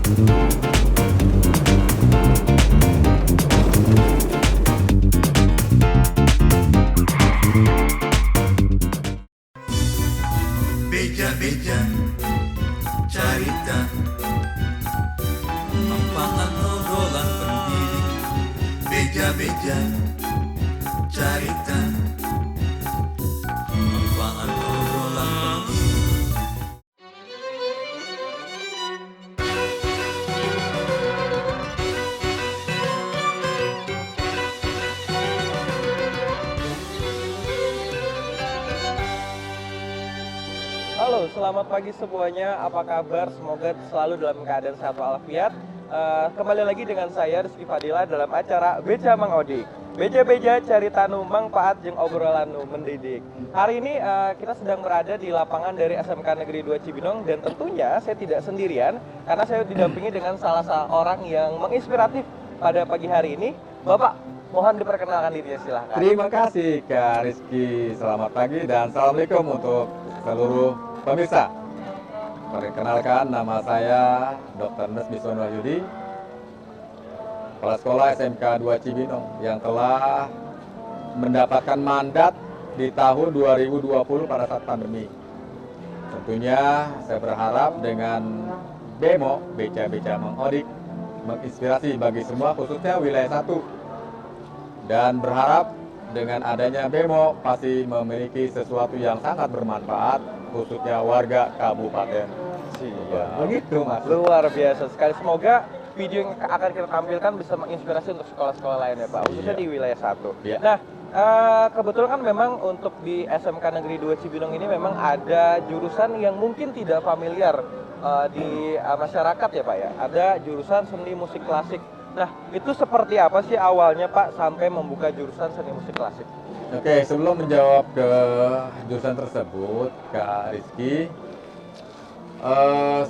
Beja-beja carita, mempangan obrolan pendidik. Beja-beja carita, mempangan obrolan pendidik. Halo, selamat pagi semuanya. Apa kabar? Semoga selalu dalam keadaan sehat walafiat. Kembali lagi dengan saya Rizky Fadila dalam acara Beja Mang Odik. Beja-beja carita nu manfaat jeung obrolan nu mendidik. Hari ini kita sedang berada di lapangan dari SMK Negeri 2 Cibinong dan tentunya saya tidak sendirian karena saya didampingi dengan salah seorang yang menginspiratif pada pagi hari ini. Bapak, mohon diperkenalkan dirinya silahkan. Terima kasih Kak Rizky, selamat pagi dan assalamualaikum untuk seluruh pemirsa. Perkenalkan, nama saya Dr. Nes Miswan Wahyudi, Kepala Sekolah SMK 2 Cibinong yang telah mendapatkan mandat di tahun 2020 pada saat pandemi. Tentunya saya berharap dengan demo Beja-beja Mang Odik menginspirasi bagi semua khususnya wilayah 1. Dan berharap dengan adanya BEMO pasti memiliki sesuatu yang sangat bermanfaat khususnya warga kabupaten. Siap. Begitu Mas. Luar biasa sekali. Semoga video yang akan kita tampilkan bisa menginspirasi untuk sekolah-sekolah lain ya Pak, khususnya Iya. di wilayah 1. Iya. Nah, kebetulan kan memang untuk di SMK Negeri 2 Cibinong ini memang ada jurusan yang mungkin tidak familiar di masyarakat ya Pak ya. Ada jurusan seni musik klasik. Nah, itu seperti apa sih awalnya Pak sampai membuka jurusan seni musik klasik? Oke, sebelum menjawab ke jurusan tersebut, Kak Rizky,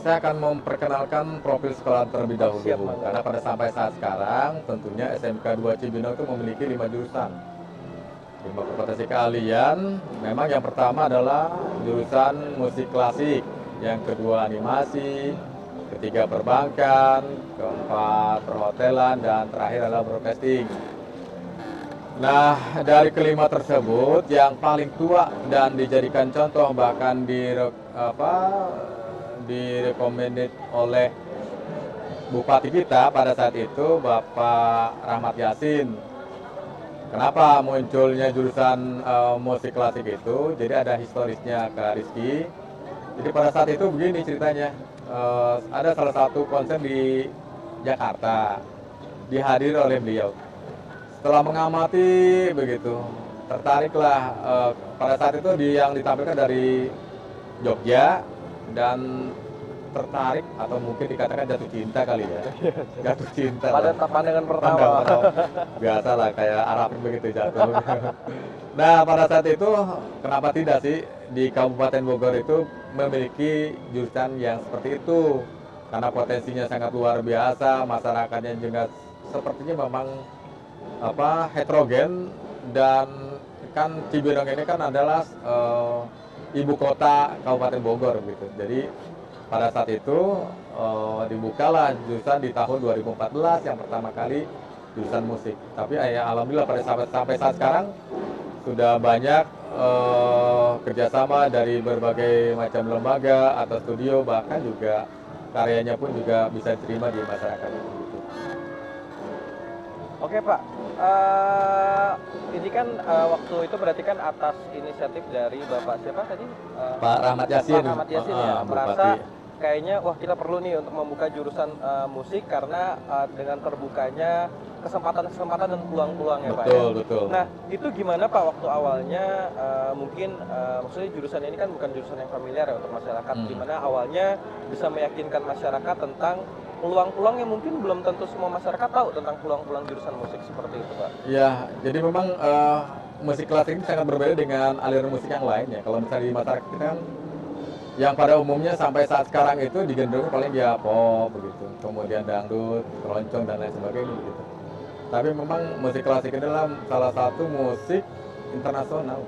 saya akan memperkenalkan profil sekolah terlebih dahulu. Siap, Bang. Karena pada sampai saat sekarang, tentunya SMK 2 Cibinong itu memiliki 5 jurusan. 5 kompetensi keahlian. Memang yang pertama adalah jurusan musik klasik, yang kedua animasi, ketiga perbankan, keempat perhotelan, dan terakhir adalah broadcasting. Nah, dari kelima tersebut, yang paling tua dan dijadikan contoh bahkan direkomended oleh Bupati kita pada saat itu, Bapak Rahmat Yasin. Kenapa munculnya jurusan musik klasik itu? Jadi ada historisnya Kak Rizky. Jadi pada saat itu begini ceritanya, ada salah satu konser di Jakarta, dihadiri oleh beliau. Setelah mengamati begitu, tertariklah pada saat itu yang ditampilkan dari Jogja dan tertarik atau mungkin dikatakan jatuh cinta kali ya. Jatuh cinta. Pada pandangan pertama. Biasa lah kayak Arab begitu jatuh. Nah, pada saat itu kenapa tidak sih di Kabupaten Bogor itu memiliki jurusan yang seperti itu? Karena potensinya sangat luar biasa, masyarakatnya juga sepertinya memang heterogen, dan kan Cibinong ini kan adalah ibu kota Kabupaten Bogor gitu. Jadi pada saat itu dibukalah jurusan di tahun 2014 yang pertama kali jurusan musik. Tapi alhamdulillah sampai saat sekarang sudah banyak kerjasama dari berbagai macam lembaga atau studio, bahkan juga karyanya pun juga bisa diterima di masyarakat. Oke Pak, ini kan waktu itu berarti kan atas inisiatif dari Bapak siapa tadi? Pak Rahmat Yasin. Pak Rahmat Yasin ya, merasa kayaknya wah kita perlu nih untuk membuka jurusan musik karena dengan terbukanya kesempatan-kesempatan dan peluang-peluang ya Pak. Betul, Ya? betul. Nah itu gimana Pak waktu awalnya mungkin maksudnya jurusan ini kan bukan jurusan yang familiar ya untuk masyarakat, gimana awalnya bisa meyakinkan masyarakat tentang peluang-peluang yang mungkin belum tentu semua masyarakat tahu tentang peluang-peluang jurusan musik seperti itu Pak. Ya, jadi memang musik klasik ini sangat berbeda dengan aliran musik yang lainnya. Kalau misalnya di masyarakat kita kan yang pada umumnya sampai saat sekarang itu digandrungi paling dia pop begitu, kemudian dangdut, keroncong dan lain sebagainya gitu. Tapi memang musik klasik adalah salah satu musik internasional.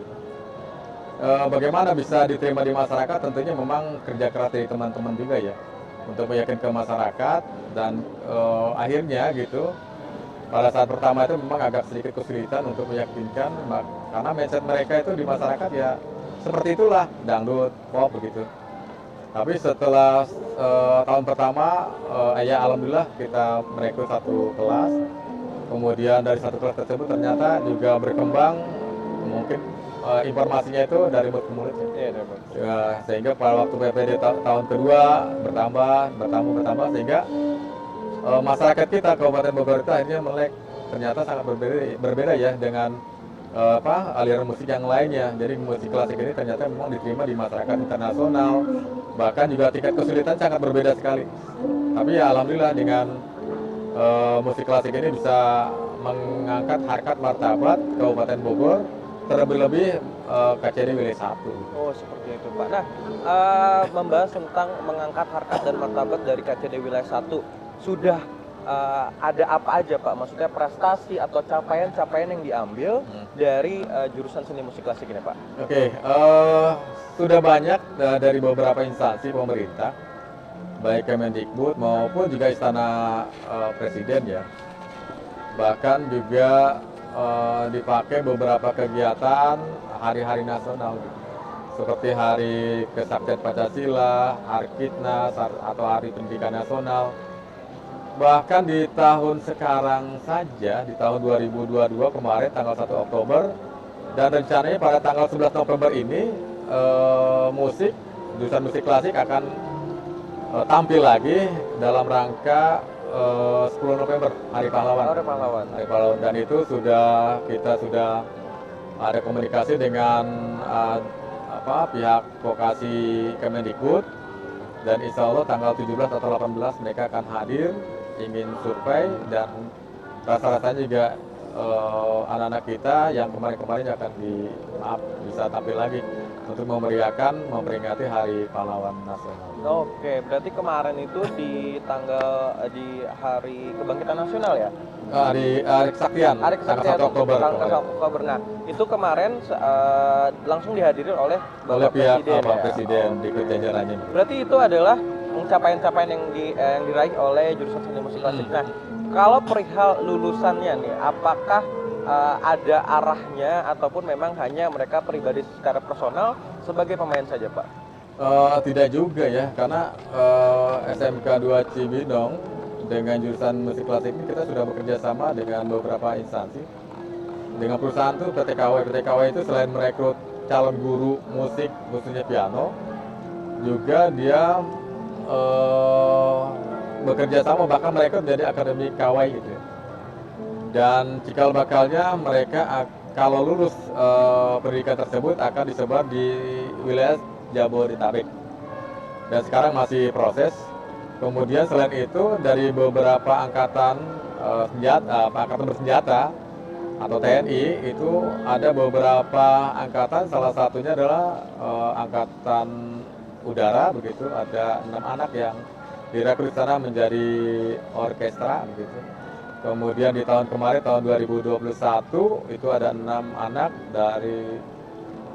Bagaimana bisa diterima di masyarakat? Tentunya memang kerja keras dari teman-teman juga ya. untuk meyakinkan masyarakat dan akhirnya gitu pada saat pertama itu memang agak sedikit kesulitan untuk meyakinkan karena mindset mereka itu di masyarakat ya seperti itulah dangdut, pop begitu. Tapi setelah tahun pertama ya alhamdulillah kita merekrut satu kelas. Kemudian dari satu kelas tersebut ternyata juga berkembang mungkin informasinya itu dari mulut ke mulut ya, sehingga pada waktu PPD tahun kedua bertambah sehingga masyarakat kita Kabupaten Bogor itu akhirnya melek ternyata sangat berbeda ya dengan aliran musik yang lainnya. Jadi musik klasik ini ternyata memang diterima di masyarakat internasional, bahkan juga tingkat kesulitan sangat berbeda sekali. Tapi ya alhamdulillah dengan musik klasik ini bisa mengangkat harkat martabat Kabupaten Bogor, terlebih-lebih KCD wilayah 1. Oh seperti itu Pak. Nah membahas tentang mengangkat harkat dan martabat dari KCD wilayah 1, sudah ada apa aja Pak? Maksudnya prestasi atau capaian-capaian yang diambil dari jurusan seni musik klasik ini Pak? Oke, sudah banyak dari beberapa instansi pemerintah, baik Kemendikbud maupun juga Istana Presiden ya. Bahkan juga dipakai beberapa kegiatan hari-hari nasional gitu. Seperti Hari Kesaktian Pancasila, Harkitnas, atau Hari Pendidikan Nasional. Bahkan di tahun sekarang saja, di tahun 2022 kemarin tanggal 1 Oktober, dan rencananya pada tanggal 11 November ini jurusan musik klasik akan tampil lagi dalam rangka 10 November Hari Pahlawan. Hari Pahlawan. Dan itu kita sudah ada komunikasi dengan pihak vokasi Kemendikbud, dan insya Allah tanggal 17 atau 18 mereka akan hadir ingin survei, dan rasa-rasanya juga anak-anak kita yang kemarin-kemarin akan bisa tampil lagi untuk memperingati Hari Pahlawan Nasional. Oke, berarti kemarin itu di Hari Kebangkitan Nasional ya? Hari Kesaktian, tanggal 1 Oktober. Tanggal 1 Oktober. Nah, itu kemarin langsung dihadiri oleh Bapak pihak Presiden. Bapak Presiden di jajarannya. Berarti itu adalah capaian-capaian yang diraih oleh jurusan seni musik klasik. Nah, kalau perihal lulusannya nih, apakah ada arahnya ataupun memang hanya mereka pribadi secara personal sebagai pemain saja Pak? Tidak juga ya, karena SMK 2 Cibinong dengan jurusan musik klasik ini kita sudah bekerja sama dengan beberapa instansi. Dengan perusahaan itu PT KW itu selain merekrut calon guru musik khususnya piano, juga dia bekerja sama bahkan mereka menjadi akademi KW gitu. Dan cikal bakalnya mereka kalau lulus pendidikan tersebut akan disebar di wilayah Jabodetabek. Dan sekarang masih proses. Kemudian selain itu dari beberapa angkatan bersenjata atau TNI itu ada beberapa angkatan, salah satunya adalah angkatan udara begitu, ada 6 anak yang direkrut sana menjadi orkestra begitu. Kemudian di tahun kemarin tahun 2021 itu ada 6 anak dari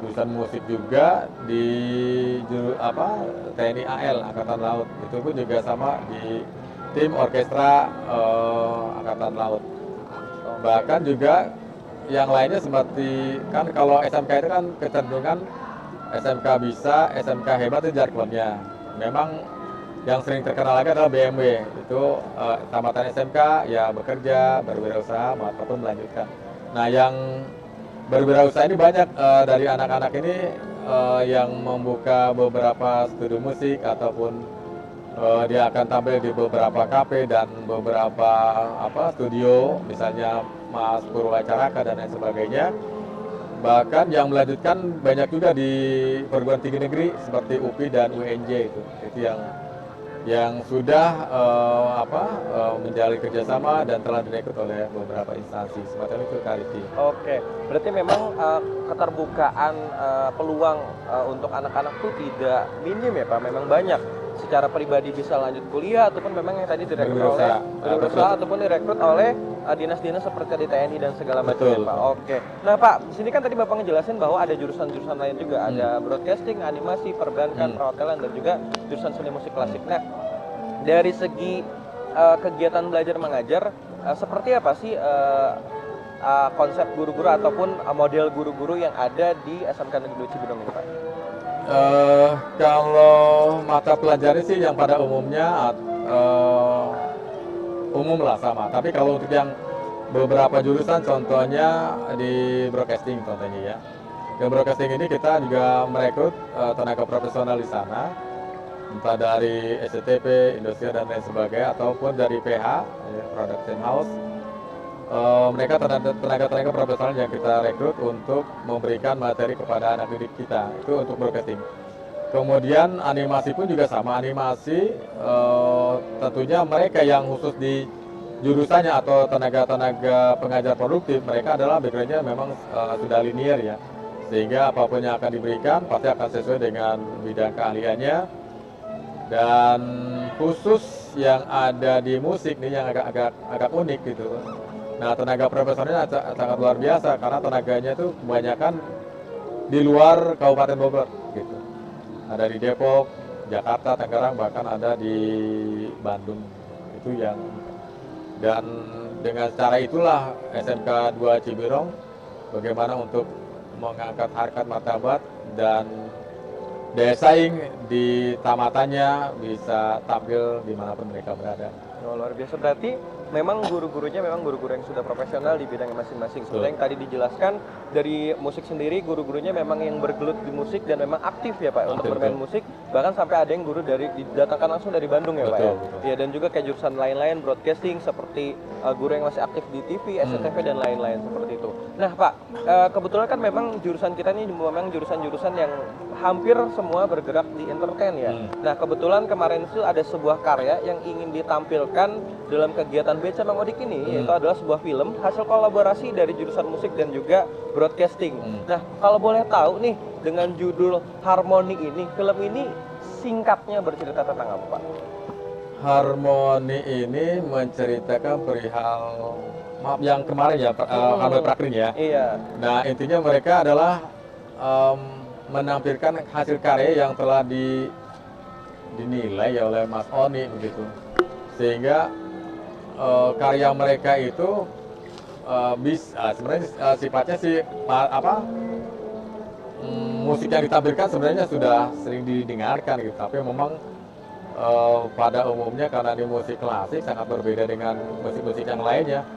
jurusan musik juga di TNI AL Angkatan Laut, itu pun juga sama di tim orkestra Angkatan Laut. Bahkan juga yang lainnya seperti kan kalau SMK itu kan kecenderungan SMK bisa, SMK hebat itu jargonnya. Memang yang sering terkenal lagi adalah BMW, itu tamatan SMK ya bekerja, berwirausaha maupun melanjutkan. Nah yang berwirausaha ini banyak dari anak-anak ini yang membuka beberapa studio musik ataupun dia akan tampil di beberapa kafe dan beberapa studio, misalnya Mas Purwacaraka dan lain sebagainya. Bahkan yang melanjutkan banyak juga di perguruan tinggi negeri seperti UPI dan UNJ itu yang sudah menjalin kerjasama dan telah direkrut oleh beberapa instansi semacam itu Kariti. Oke, berarti memang keterbukaan peluang untuk anak-anak itu tidak minim ya Pak, memang banyak. Secara pribadi bisa lanjut kuliah ataupun memang yang tadi direkrut oleh berusaha ataupun direkrut oleh dinas-dinas seperti di TNI dan segala macam ya Pak. Oke. Nah Pak, di sini kan tadi Bapak ngejelasin bahwa ada jurusan-jurusan lain juga, ada broadcasting, animasi, perbankan, perhotelan dan juga jurusan seni musik klasik. Nah, dari segi kegiatan belajar mengajar, seperti apa sih konsep guru-guru ataupun model guru-guru yang ada di SMK Negeri 2 Cibinong ini, Pak? Kalau mata pelajaran sih yang pada umumnya umum lah sama. Tapi kalau untuk yang beberapa jurusan, contohnya di broadcasting contohnya ya. Di broadcasting ini kita juga merekrut tenaga profesional di sana, entah dari SCTP, Indosiar dan lain sebagainya, ataupun dari PH, ya, Production House. Mereka tenaga-tenaga profesional yang kita rekrut untuk memberikan materi kepada anak didik kita, itu untuk broadcasting. Kemudian animasi pun juga sama, animasi tentunya mereka yang khusus di jurusannya atau tenaga-tenaga pengajar produktif, mereka adalah backgroundnya memang sudah linear ya, sehingga apapun yang akan diberikan pasti akan sesuai dengan bidang keahliannya. Dan khusus yang ada di musik nih yang agak unik gitu. Nah, tenaga profesionalnya sangat luar biasa karena tenaganya itu kebanyakan di luar Kabupaten Bogor gitu. Ada di Depok, Jakarta, Tangerang, bahkan ada di Bandung. Itu yang, dan dengan cara itulah SMK 2 Cibinong bagaimana untuk mengangkat harkat martabat dan daya saing di tamatannya bisa tampil dimanapun mereka berada. Oh, luar biasa, berarti memang guru-gurunya memang guru-guru yang sudah profesional di bidang masing-masing. Seperti yang tadi dijelaskan, dari musik sendiri guru-gurunya memang yang bergelut di musik dan memang aktif ya Pak untuk bermain musik. Bahkan sampai ada yang guru didatangkan langsung dari Bandung ya Pak ya. Ya, dan juga kayak jurusan lain-lain broadcasting seperti guru yang masih aktif di TV, SCTV dan lain-lain seperti itu. Nah Pak, kebetulan kan memang jurusan kita ini memang jurusan-jurusan yang hampir semua bergerak di entertain ya. Nah, kebetulan kemarin itu ada sebuah karya yang ingin ditampilkan dalam kegiatan Beca Mang Odik ini, yaitu adalah sebuah film hasil kolaborasi dari jurusan musik dan juga broadcasting. Nah, kalau boleh tahu nih, dengan judul Harmoni ini, film ini singkatnya bercerita tentang apa, Pak? Harmoni ini menceritakan perihal, maaf yang kemarin ya, Harmoni Prakrin ya. Iya. Nah, intinya mereka adalah menampilkan hasil karya yang telah dinilai ya oleh Mas Oni begitu, sehingga karya mereka itu bisa sebenarnya sifatnya sih musik yang ditampilkan sebenarnya sudah sering didengarkan gitu, tapi memang pada umumnya karena di musik klasik sangat berbeda dengan musik-musik yang lainnya.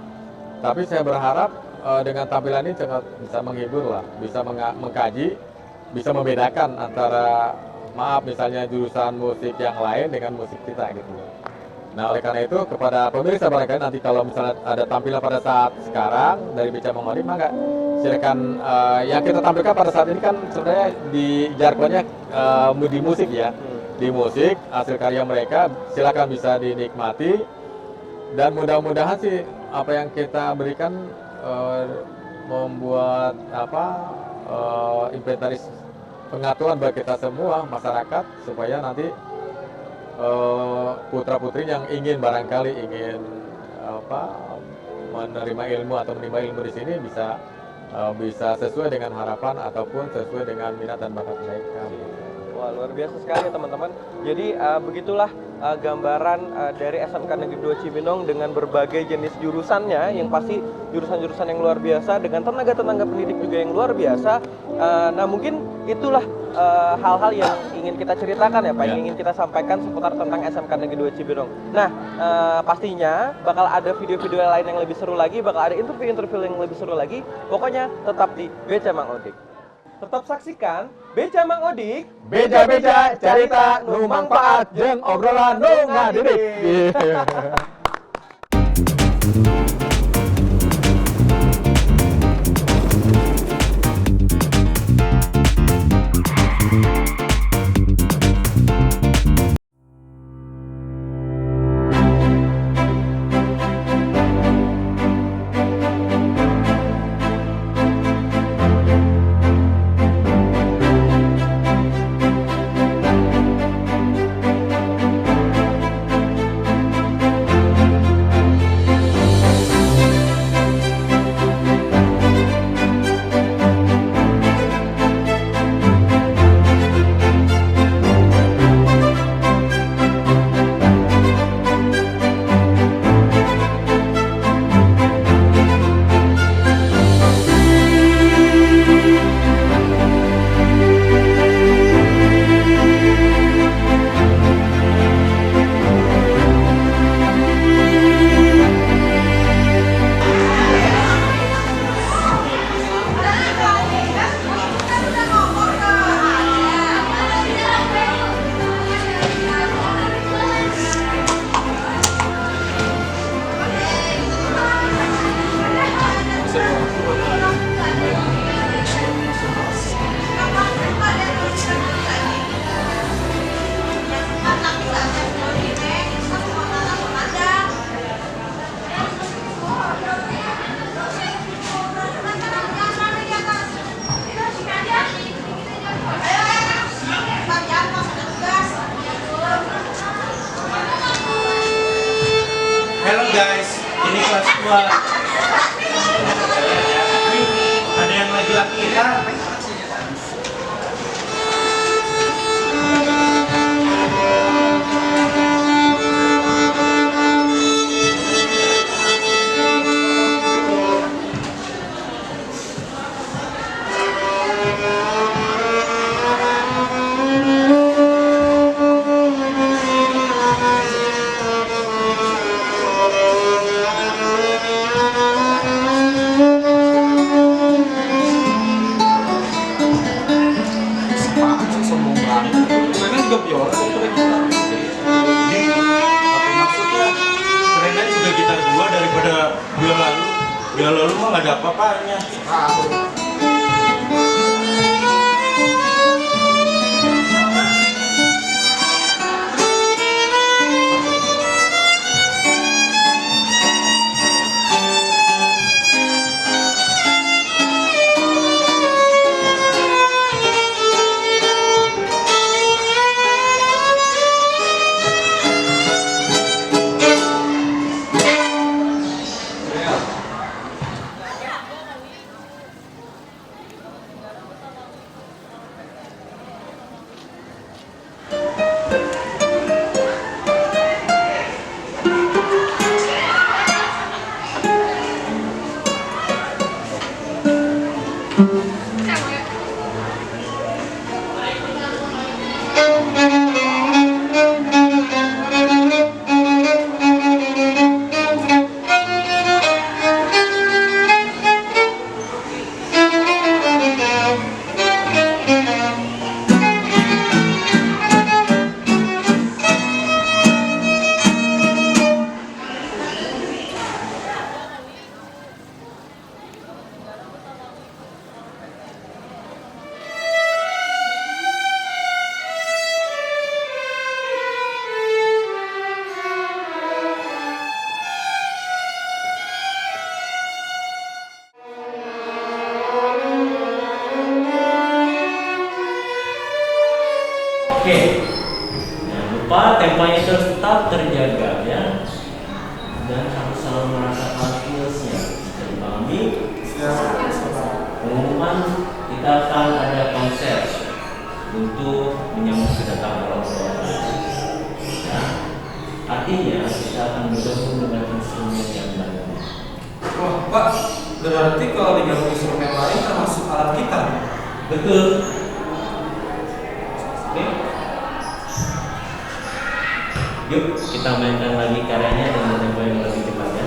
Tapi saya berharap dengan tampilan ini sangat bisa menghibur lah, bisa mengkaji, bisa membedakan antara misalnya jurusan musik yang lain dengan musik kita gitu. Nah, oleh karena itu kepada pemirsa barangkali nanti kalau misalnya ada tampilan pada saat sekarang dari Beca Mang Odik, maka silakan yang kita tampilkan pada saat ini kan sebenarnya di jargonnya di musik ya. Di musik hasil karya mereka silakan bisa dinikmati, dan mudah-mudahan sih apa yang kita berikan membuat inventaris pengetahuan bagi kita semua masyarakat, supaya nanti putra-putri yang ingin menerima ilmu atau menimba ilmu di sini bisa sesuai dengan harapan ataupun sesuai dengan minat dan bakat mereka. Wah, luar biasa sekali teman-teman. Jadi begitulah gambaran dari SMK Negeri 2 Cibinong dengan berbagai jenis jurusannya, yang pasti jurusan-jurusan yang luar biasa dengan tenaga-tenaga pendidik juga yang luar biasa. Nah, mungkin itulah hal-hal yang ingin kita ceritakan ya Pak, yang ingin kita sampaikan seputar tentang SMK Negeri 2 Cibinong. Nah, pastinya bakal ada video-video lain yang lebih seru lagi, bakal ada interview-interview yang lebih seru lagi. Pokoknya tetap di Beca Mang Odik. Tetap saksikan Beca Mang Odik, Beja-beja cerita nu mangfaat jeung obrolan nu ngadidik. Hello guys, ini kelas 2. Ada yang lagi latihan? Keren juga gitar gua daripada bulan lalu. Bulan lalu mah nggak ada apa-apanya. Oke, jangan lupa temponya terus tetap terjaga ya, dan harus selalu merasakan feelsnya. Dipahami? Pengumuman kita akan ada konser untuk menyambut kedatangan orang tua. Ya, artinya kita akan bergabung dengan instrumen yang baru. Wah, Pak, berarti kalau digabung instrumen lain termasuk alat gitar? Betul. Oke. Yuk kita mainkan lagi karyanya dengan tempo yang lebih cepat ya.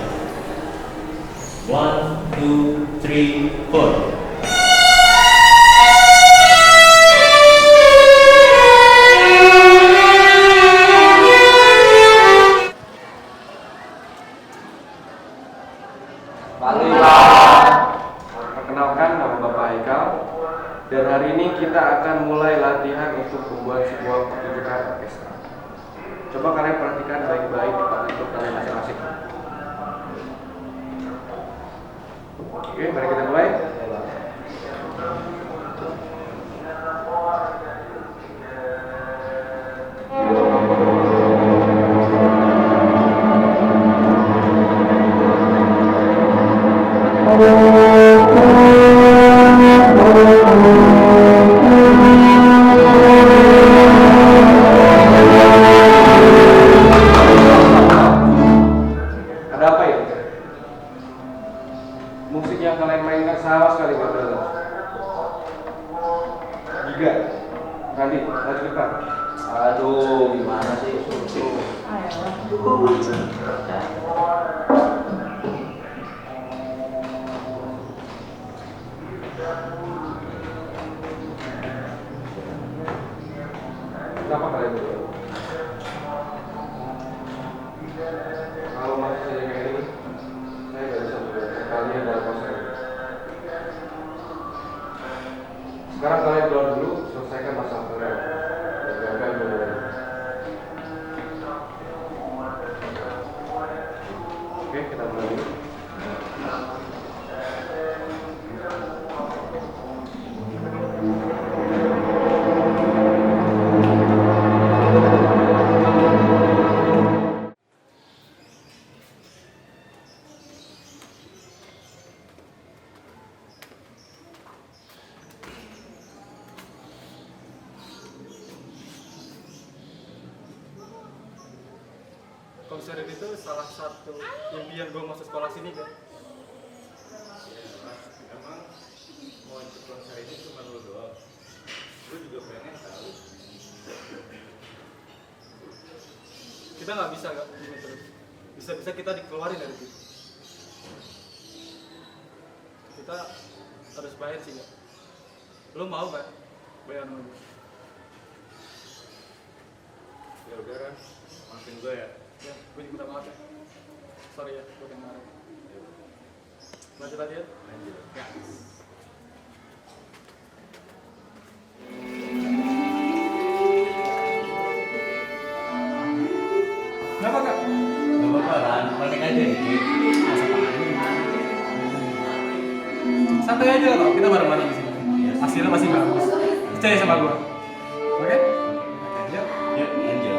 1, 2, 3, 4. Perkenalkan, nama Bapak Haikal. Dan hari ini kita akan mulai latihan untuk membuat sebuah pertunjukan orkestra. Coba kalian perhatikan baik-baik untuk kalian masing-masing. Oke, mari kita mulai. Ada apa ini? Musik yang kalian mainkan sama sekali nggak jelas. Giga, Randi, lanjut depan. Aduh, gimana sih? Kenapa kalian berdua? Kalau masih saja kayak ini, saya nggak bisa berdua. Kalian dalam konser. Sekarang kalian keluar dulu, selesaikan masalah kalian. Gagal dulu. Oke, kita mulai dulu. konser ini tuh salah satu impian gue masuk sekolah sini kan. Emang mau ikut konser ini cuma lu doang. Gue juga pengen tahu. Kita nggak bisa gak gini terus. Bisa-bisa kita dikeluarin dari situ. Kita harus bayar sih gak? Lo mau gak bayar sama gue? Ya udah kan, maafin gue ya. Ya, gue juga minta maaf ya. Sorry ya, gue yang marah. Lanjut lagi ya? Lanjut. Ya. Kenapa kak? Gak apa-apa kan, paling aja dikit. Santai aja loh, kita bareng-bareng di sini. Hasilnya masih bagus. Percaya sama gue. Oke? Oke, yuk. Yuk, lanjut.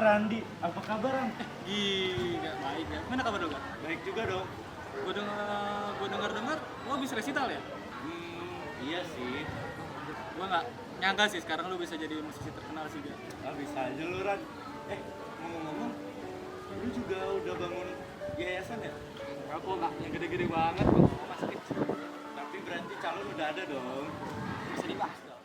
Randi, apa kabar Ran? Gak baik ya. Mana kabar lo, Kak? Baik juga dong. Gue dengar lo bisa resital ya? Iya sih. Gue nggak nyangka sih sekarang lo bisa jadi musisi terkenal sih, Ga. Bisa aja lu Ran. Ngomong-ngomong, lu juga udah bangun yayasan ya? Aku nggak yang gede-gede banget, gue masih kecil. Tapi berarti calon udah ada dong. Bisa dibahas dong.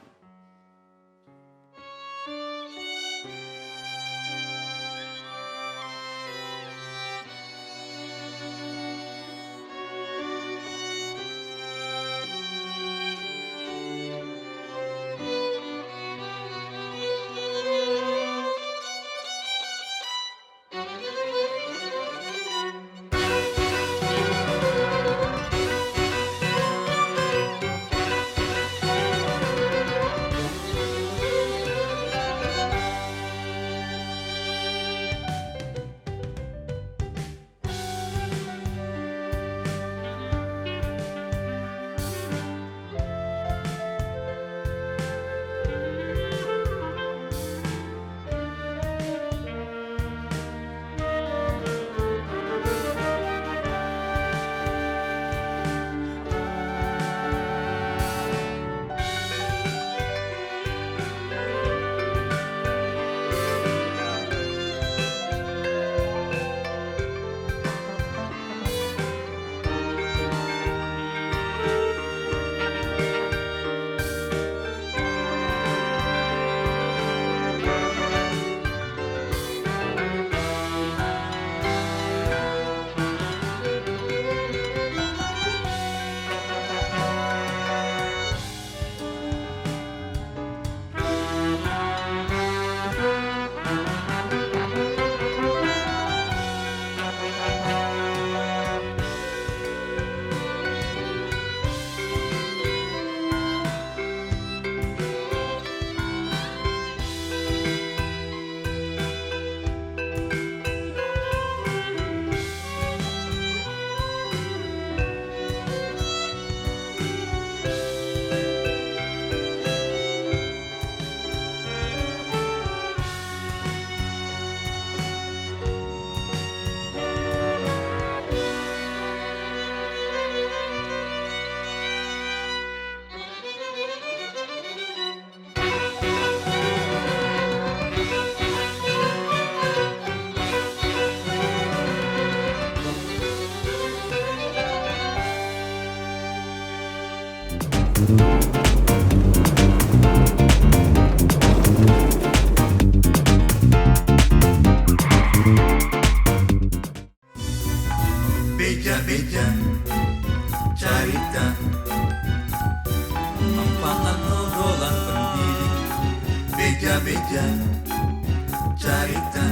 Beja-beja carita manfaat obrolan pendidik. Beja-beja carita